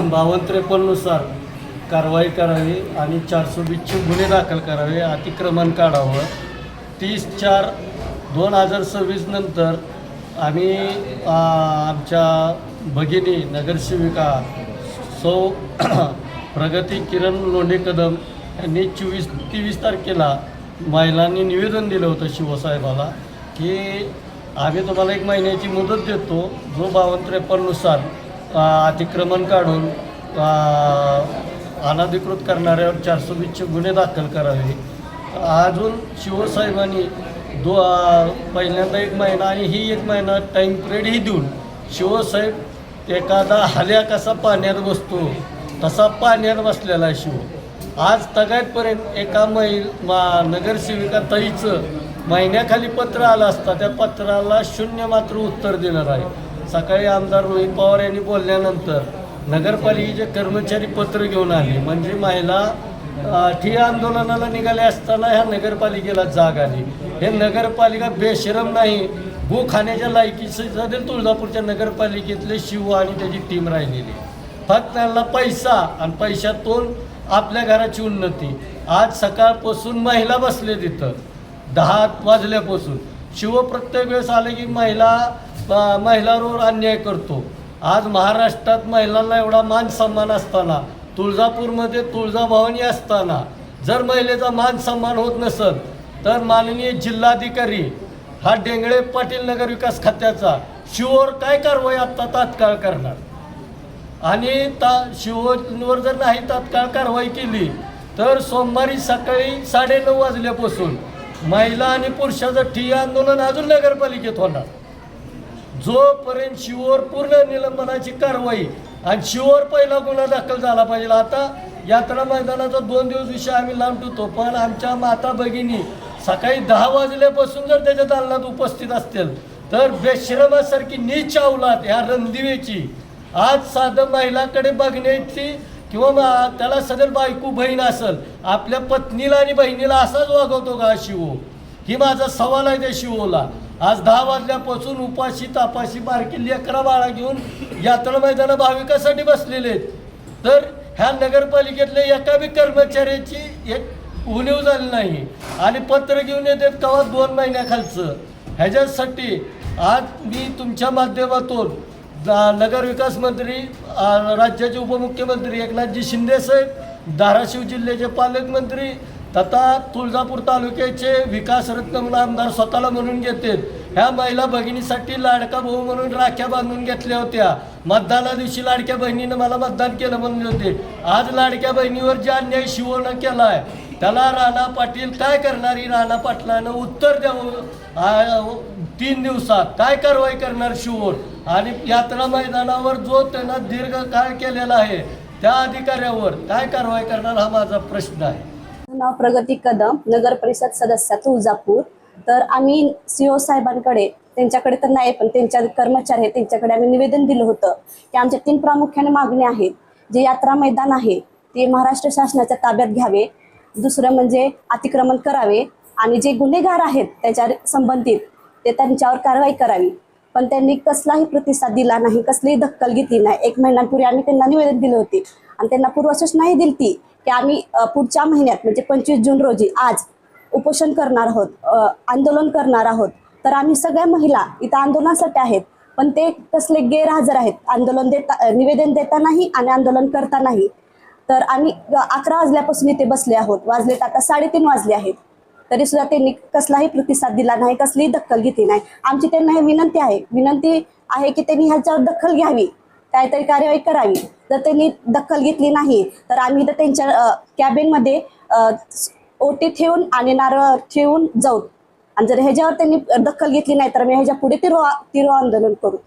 5253 नुसार कारवाई करावी आणि 420चे गुन्हे दाखल करावे, अतिक्रमण काढावं. 30/4/2026 नंतर आम्ही आमच्या भगिनी नगरसेविका सौ प्रगती किरण लोंढे कदम यांनी 24-23 तारखेला महिलांनी निवेदन दिलं होतं शिवसाहेबाला की आम्ही तुम्हाला 1 महिन्याची मुदत देतो, जो 5253 नुसार अतिक्रमण काढून अनधिकृत करणाऱ्यावर 420चे गुन्हे दाखल करावे. अजून शिवसाहेबांनी पहिल्यांदा 1 महिना आणि ही 1 महिना टाईम पिरियडही देऊन शिवसाहेब एखादा हल्या कसा पाण्यात बसतो तसा पाण्यात बसलेला आहे शिव. आज तगायतपर्यंत एका नगरसेविका ताईचं महिन्याखाली पत्र आलं असता त्या पत्राला शून्य मात्र उत्तर देणार आहे. सकाळी आमदार रोहित पवार यांनी बोलल्यानंतर नगरपालिकेचे कर्मचारी पत्र घेऊन आले, म्हणजे महिला ठिय्या आंदोलनाला निघाले असताना ह्या नगरपालिकेला जाग आली. हे नगरपालिका बेशरम नाही, गो खाण्याच्या लायकीचे देखील तुळजापूरच्या नगरपालिकेतले शिव आणि त्याची टीम राहिलेली. फक्त त्यांना पैसा आणि पैशातून आपल्या घराची उन्नती. आज सकाळपासून महिला बसले तिथं 10 वाजल्यापासून. शिव प्रत्येक वेळेस आले की महिलांवर अन्याय करतो. आज महाराष्ट्रात महिलांना एवढा मान सन्मान असताना, तुळजापूरमध्ये तुळजाभवानी असताना जर महिलेचा मान सन्मान होत नसेल तर माननीय जिल्हाधिकारी हा डेंगळे पाटील नगर विकास खात्याचा शिववर काय कारवाई आत्ता तात्काळ करणार? आणि शिववर जर नाही तात्काळ कारवाई केली तर सोमवारी सकाळी 9:30 वाजल्यापासून महिला आणि पुरुषाचं ठिय्या आंदोलन अजून नगरपालिकेत होणार. जोपर्यंत शिववर पूर्ण निलंबनाची कारवाई आणि शिववर पहिला गुन्हा दाखल झाला पाहिजे. आता यात्रा मैदानाचा 2 दिवस विषय आम्ही लांब ठेवतो, पण आमच्या माता भगिनी सकाळी 10 वाजल्यापासून जर त्याच्या दालनात उपस्थित असतील तर बेशरमासारखी नीच अवलाद ह्या रणदिवेची आज साधं महिलाकडे बघण्याची किंवा त्याला सदैव बायको बहीण असेल, आपल्या पत्नीला आणि बहिणीला असाच वागवतो का शिव? ही माझा सवाल आहे त्या शिवला. आज 10 वाजल्यापासून उपाशी तापाशी बारकी 11 बाळा घेऊन यात्रा मैदाना भाविकासाठी बसलेले आहेत. तर ह्या नगरपालिकेतल्या एका बी कर्मचाऱ्याची एक उणीव झाली नाही आणि पत्र घेऊन येतात कवा 2 महिन्याखालचं. ह्याच्यासाठी आज मी तुमच्या माध्यमातून नगर विकास मंत्री राज्याचे उपमुख्यमंत्री एकनाथजी शिंदे साहेब, धाराशिव जिल्ह्याचे पालकमंत्री तथा तुळजापूर तालुक्याचे विकासरत्न म्हणून आमदार स्वतःला म्हणून घेतात. ह्या महिला भगिनीसाठी लाडका भाऊ म्हणून राख्या बांधून घेतल्या होत्या. मतदाना दिवशी लाडक्या बहिणीनं मला मतदान केलं म्हणून होते. आज लाडक्या बहिणीवर जे अन्याय शिवनं केला आहे त्याला राणा पाटील काय करणारी राणा पाटलानं उत्तर द्यावं. 3 दिवसात काय कारवाई करणार शिववर? आणि यात्रा मैदानावर जो त्यांना दीर्घकाळ केलेला आहे त्या अधिकाऱ्यावर काय कारवाई करणार हा माझा प्रश्न आहे. नाव प्रगती कदम, नगर परिषद सदस्य तुळजापूर. तर आम्ही सीओ साहेबांकडे, त्यांच्याकडे तर नाही पण त्यांच्या कर्मचारी आहेत त्यांच्याकडे आम्ही निवेदन दिलं होतं की आमच्या 3 प्रामुख्याने मागण्या आहेत. जे यात्रा मैदान आहे ते महाराष्ट्र शासनाच्या ताब्यात घ्यावे, दुसरं म्हणजे अतिक्रमण करावे आणि जे गुन्हेगार आहेत त्याच्या संबंधित ते त्यांच्यावर कारवाई करावी. पण त्यांनी कसलाही प्रतिसाद दिला नाही, कसलीही दखल घेतली नाही. 1 महिन्यापूर्वी आम्ही त्यांना निवेदन दिले होते आणि त्यांना पूर्वसूचनाही दिली ती की आम्ही पुढच्या महिन्यात म्हणजे 25 जून रोजी आज उपोषण करणार आहोत, आंदोलन करणार आहोत. तर आम्ही सगळ्या महिला इथं आंदोलनासाठी आहेत, पण ते कसले गैरहजर आहेत आंदोलन निवेदन देतानाही आणि आंदोलन करतानाही. तर आम्ही 11 वाजल्यापासून इथे बसले आहोत, वाजलेत आता 3:30 वाजले आहेत, तरी सुद्धा त्यांनी कसलाही प्रतिसाद दिला नाही, कसलीही दखल घेतली नाही. आमची त्यांना हे विनंती आहे की त्यांनी ह्याच्यावर दखल घ्यावी, काहीतरी कार्यवाही करावी. जर त्यांनी दखल घेतली नाही तर आम्ही इथं त्यांच्या कॅबिनमध्ये ओटी ठेवून आणि नारळ ठेवून जाऊ. आणि जर ह्याच्यावर त्यांनी दखल घेतली नाही तर आम्ही ह्याच्या पुढे तिरो आंदोलन करू.